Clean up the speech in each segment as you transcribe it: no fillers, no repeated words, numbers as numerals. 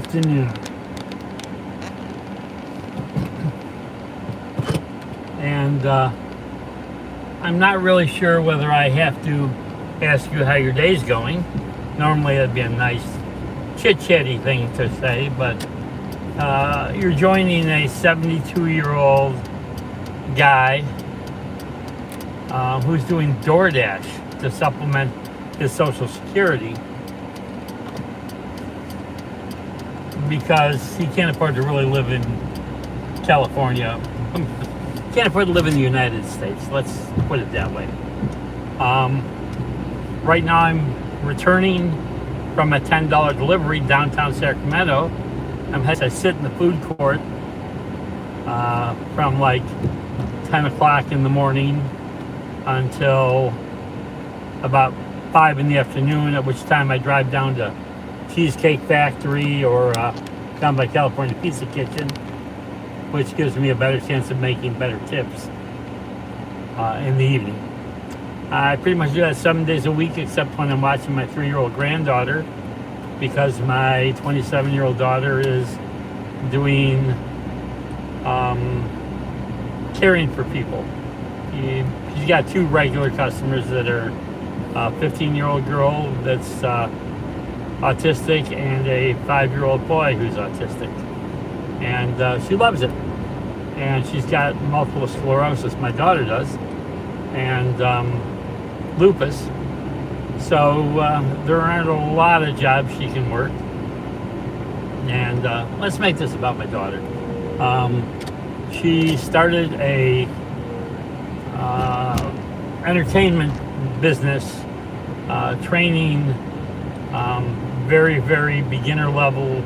afternoon. And I'm not really sure whether I have to ask you how your day's going. Normally that'd be a nice chit-chatty thing to say, but you're joining a 72-year-old guy who's doing DoorDash to supplement his Social Security because he can't afford to really live in California. Can't afford to live in the United States. Let's put it that way. Right now I'm returning from a $10 delivery downtown Sacramento. I sit in the food court from like 10 o'clock in the morning until about 5 in the afternoon, at which time I drive down to Cheesecake Factory or down by California Pizza Kitchen, which gives me a better chance of making better tips in the evening. I pretty much do that 7 days a week, except when I'm watching my 3-year-old granddaughter, because my 27-year-old daughter is doing caring for people. She's got 2 regular customers that are a 15-year-old girl that's autistic and a 5-year-old boy who's autistic. And she loves it. And she's got multiple sclerosis, my daughter does, and lupus. So there aren't a lot of jobs she can work. And let's make this about my daughter. She started a entertainment business, training very, very beginner level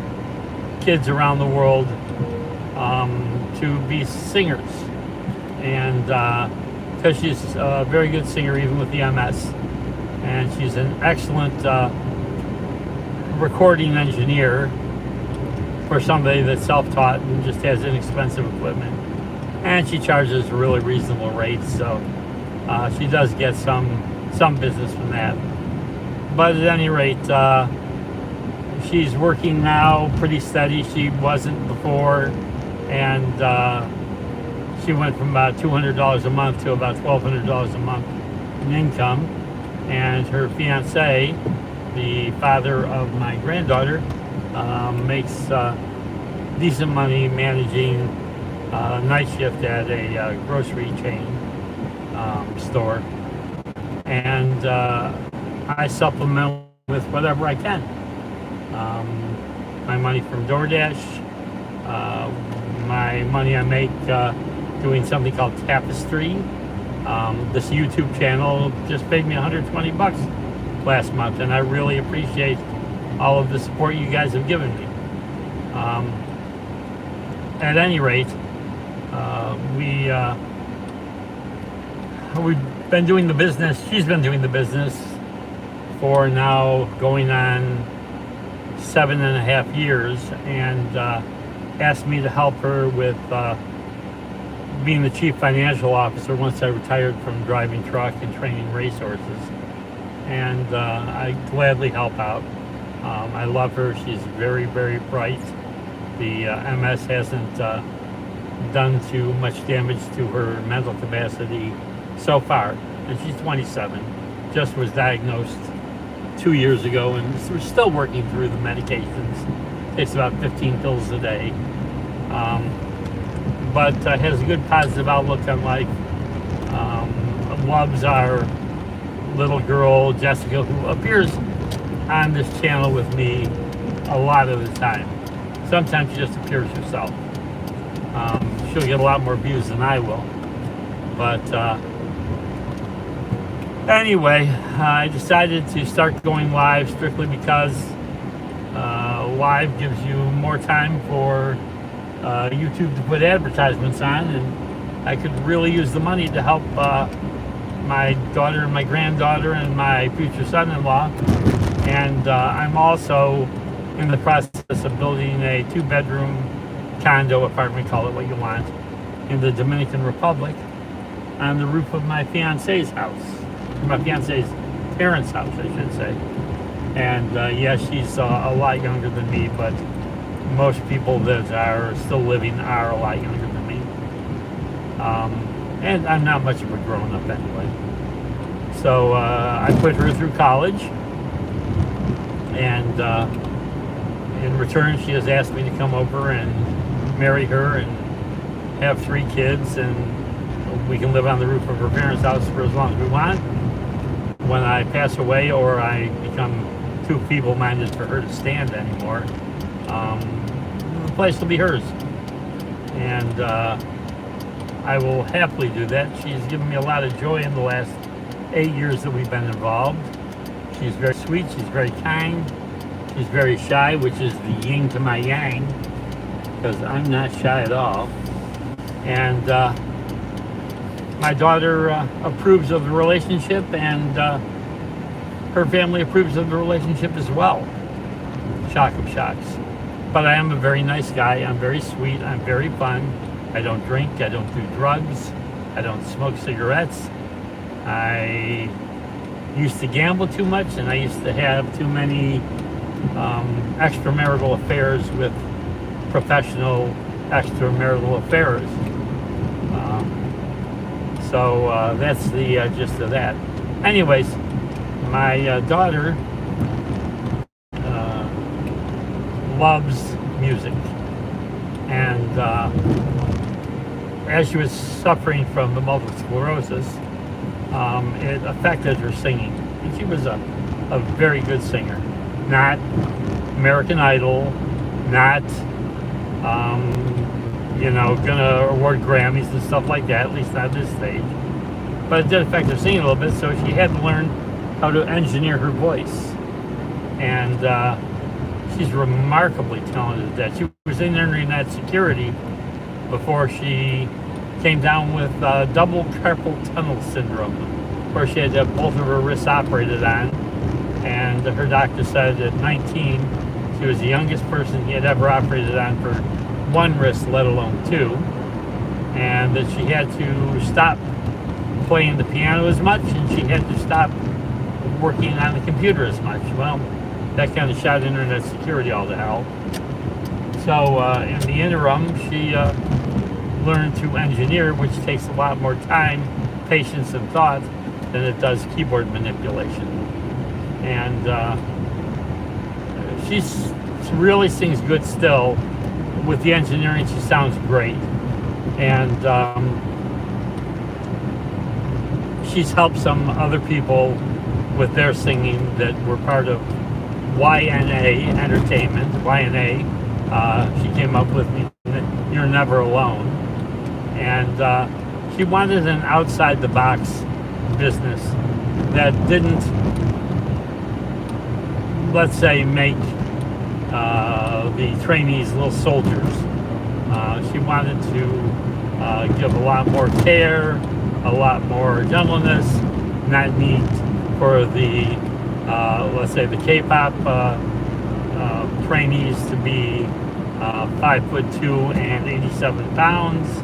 kids around the world to be singers. And because she's a very good singer, even with the MS, and she's an excellent recording engineer for somebody that's self-taught and just has inexpensive equipment. And she charges really reasonable rates, so she does get some business from that. But at any rate, she's working now pretty steady. She wasn't before, and she went from about $200 a month to about $1,200 a month in income. And her fiance, the father of my granddaughter, makes decent money managing night shift at a grocery chain store. And I supplement with whatever I can. My money from DoorDash, my money I make doing something called Tapestry. This YouTube channel just paid me $120 last month, and I really appreciate all of the support you guys have given me. At any rate, we've been doing the business. She's been doing the business for now going on 7.5 years, and asked me to help her with being the chief financial officer once I retired from driving truck and training racehorses. And I gladly help out. I love her. She's very, very bright. The MS hasn't done too much damage to her mental capacity so far. And she's 27. Just was diagnosed 2 years ago, and we're still working through the medications. Takes about 15 pills a day. But has a good positive outlook on life. Loves our little girl, Jessica, who appears on this channel with me a lot of the time. Sometimes she just appears herself. She'll get a lot more views than I will. But anyway, I decided to start going live strictly because live gives you more time for YouTube to put advertisements on, and I could really use the money to help my daughter and my granddaughter and my future son-in-law. And I'm also in the process of building a 2-bedroom condo apartment, call it what you want, in the Dominican Republic on the roof of my fiance's house, my fiance's parents' house, I should say. And yeah, she's a lot younger than me, but most people that are still living are a lot younger than me. And I'm not much of a grown-up anyway. So I put her through college, and in return she has asked me to come over and marry her and have 3 kids, and we can live on the roof of her parents' house for as long as we want. When I pass away or I become too feeble-minded for her to stand anymore, the place will be hers. And I will happily do that. She's given me a lot of joy in the last 8 years that we've been involved. She's very sweet, she's very kind, she's very shy, which is the yin to my yang, because I'm not shy at all. And my daughter approves of the relationship, and her family approves of the relationship as well. Shock of shocks. But I am a very nice guy. I'm very sweet. I'm very fun. I don't drink. I don't do drugs. I don't smoke cigarettes. I used to gamble too much, and I used to have too many extramarital affairs with professional extramarital affairs. So that's the gist of that. Anyways, my daughter loves music, and as she was suffering from the multiple sclerosis, it affected her singing. And she was a very good singer. Not American Idol, not gonna award Grammys and stuff like that, at least not at this stage. But it did affect her singing a little bit, so she had to learn how to engineer her voice. And she's remarkably talented at that. She was in internet security before she came down with double carpal tunnel syndrome, where she had to have both of her wrists operated on. And her doctor said at 19, she was the youngest person he had ever operated on for one wrist, let alone 2. And that she had to stop playing the piano as much, and she had to stop working on the computer as much. Well, that kind of shot internet security all to hell. So in the interim, she learned to engineer, which takes a lot more time, patience, and thought than it does keyboard manipulation. And she really sings good still. With the engineering, she sounds great. And she's helped some other people with their singing that were part of YNA Entertainment. YNA, she came up with me, You're Never Alone. And she wanted an outside-the-box business that didn't, let's say, make the trainees little soldiers. She wanted to give a lot more care, a lot more gentleness, not need for the, let's say, the K-pop trainees to be 5'2" and 87 pounds,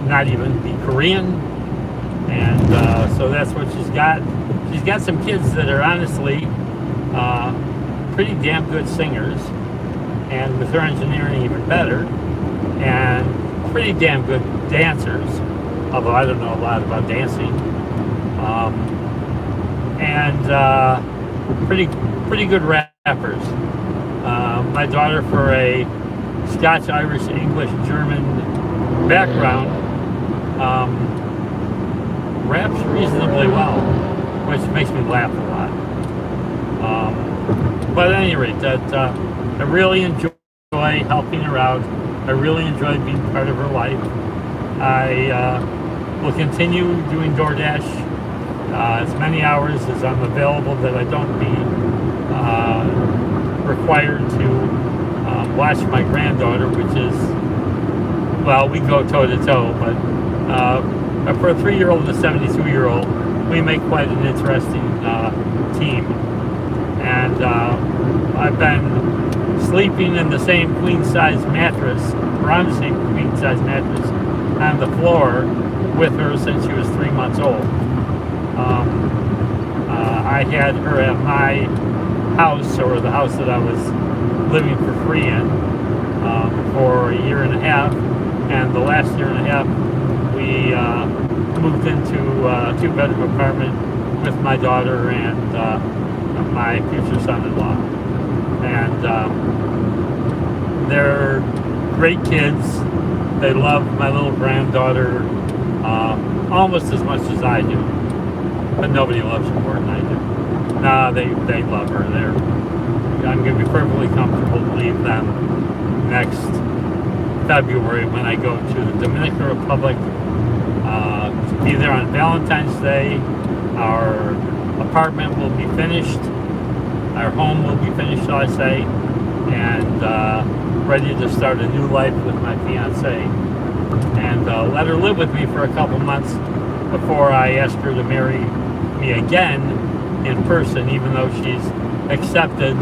not even be Korean. And so that's what she's got. She's got some kids that are honestly pretty damn good singers, and with her engineering even better, and pretty damn good dancers, although I don't know a lot about dancing, and pretty good rappers. My daughter, for a Scotch, Irish, English, German background, raps reasonably well, which makes me laugh a lot. But at any rate, I really enjoy helping her out. I really enjoy being part of her life. I will continue doing DoorDash as many hours as I'm available, that I don't be required to watch my granddaughter, which is, well, we go toe-to-toe, but for a 3-year-old and a 72-year-old, we make quite an interesting team. And I've been sleeping in the same queen-size mattress, or on the same queen-size mattress, on the floor with her since she was 3 months old. I had her at my house, or the house that I was living for free in for a year and a half. And the last year and a half, we moved into a 2-bedroom apartment with my daughter and my future son-in-law. And they're great kids. They love my little granddaughter almost as much as I do. But nobody loves her more than I do. Nah, they love her. I'm going to be perfectly comfortable to leave them next February when I go to the Dominican Republic to be there on Valentine's Day. Our apartment will be finished. Our home will be finished, shall I say, and ready to start a new life with my fiance. And let her live with me for a couple months before I ask her to marry me again in person, even though she's accepted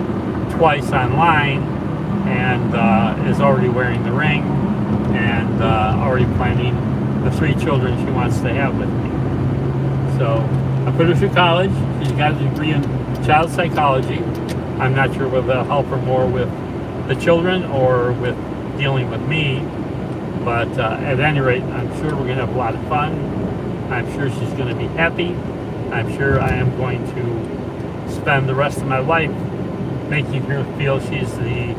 twice online and is already wearing the ring and already planning the 3 children she wants to have with me. So I put her through college. She's got a degree in child psychology. I'm not sure whether that'll help her more with the children or with dealing with me. But at any rate, I'm sure we're going to have a lot of fun. I'm sure she's going to be happy. I'm sure I am going to spend the rest of my life making her feel she's the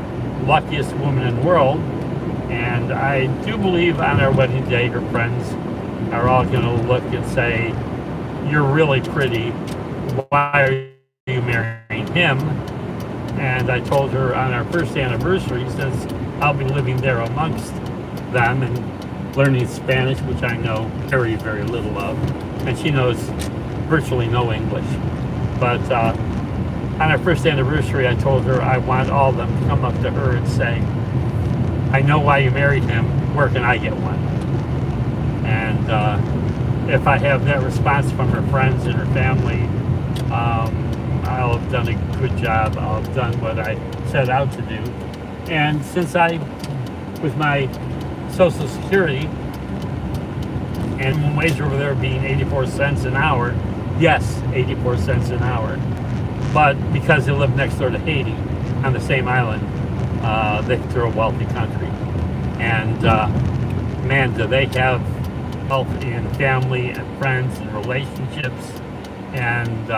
luckiest woman in the world. And I do believe on our wedding day, her friends are all going to look and say, "You're really pretty. Why are you marrying him?" And I told her on our first anniversary, since I'll be living there amongst them and learning Spanish, which I know very, very little of, and she knows virtually no English. But on our first anniversary, I told her I want all of them to come up to her and say, "I know why you married him. Where can I get one?" And if I have that response from her friends and her family, I'll have done a good job. I'll have done what I set out to do. And since with my Social Security and minimum wage over there being 84 cents an hour, yes, 84 cents an hour. But because they live next door to Haiti on the same island, they're a wealthy country. And man, do they have wealth in family and friends and relationships. And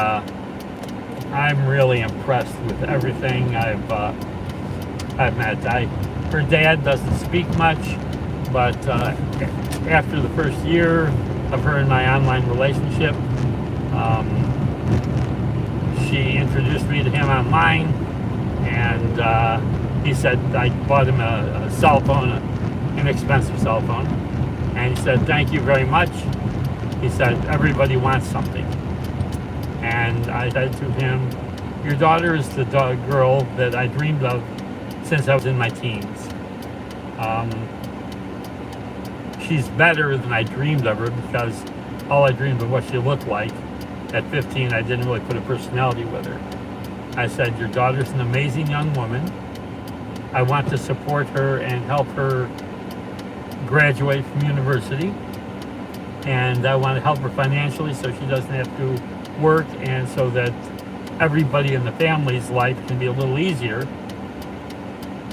I'm really impressed with everything I've met. Her dad doesn't speak much, but after the first year of her and my online relationship, she introduced me to him online, and he said, I bought him a cell phone, an inexpensive cell phone, and he said, "Thank you very much." He said, "Everybody wants something." And I said to him, "Your daughter is the girl that I dreamed of since I was in my teens. She's better than I dreamed of her, because all I dreamed of what she looked like. At 15, I didn't really put a personality with her." I said, "Your daughter's an amazing young woman. I want to support her and help her graduate from university. And I want to help her financially so she doesn't have to work, and so that everybody in the family's life can be a little easier."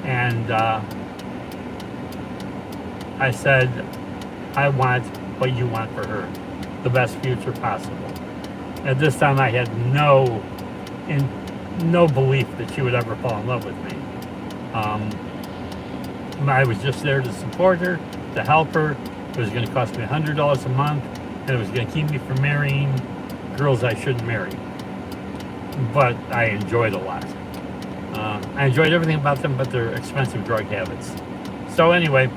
And I said, "I want what you want for her, the best future possible." At this time, I had no belief that she would ever fall in love with me. I was just there to support her, to help her. It was going to cost me $100 a month, and it was going to keep me from marrying girls I shouldn't marry. But I enjoyed a lot. I enjoyed everything about them but their expensive drug habits. So anyway,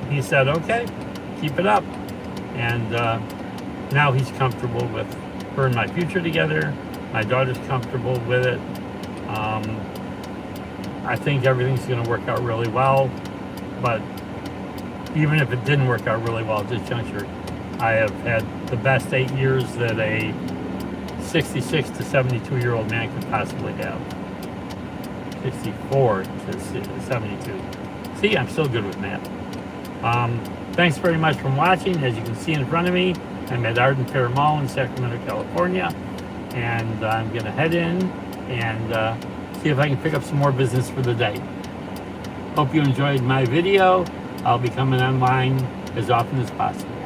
he said, "Okay, keep it up." And now he's comfortable with her and my future together. My daughter's comfortable with it. I think everything's going to work out really well. But even if it didn't work out really well at this juncture, I have had the best 8 years that a 66 to 72-year-old man could possibly have. 64 to 72. See, I'm still good with math. Thanks very much for watching. As you can see in front of me, I'm at Arden Fair Mall in Sacramento, California. And I'm going to head in and see if I can pick up some more business for the day. Hope you enjoyed my video. I'll be coming online as often as possible.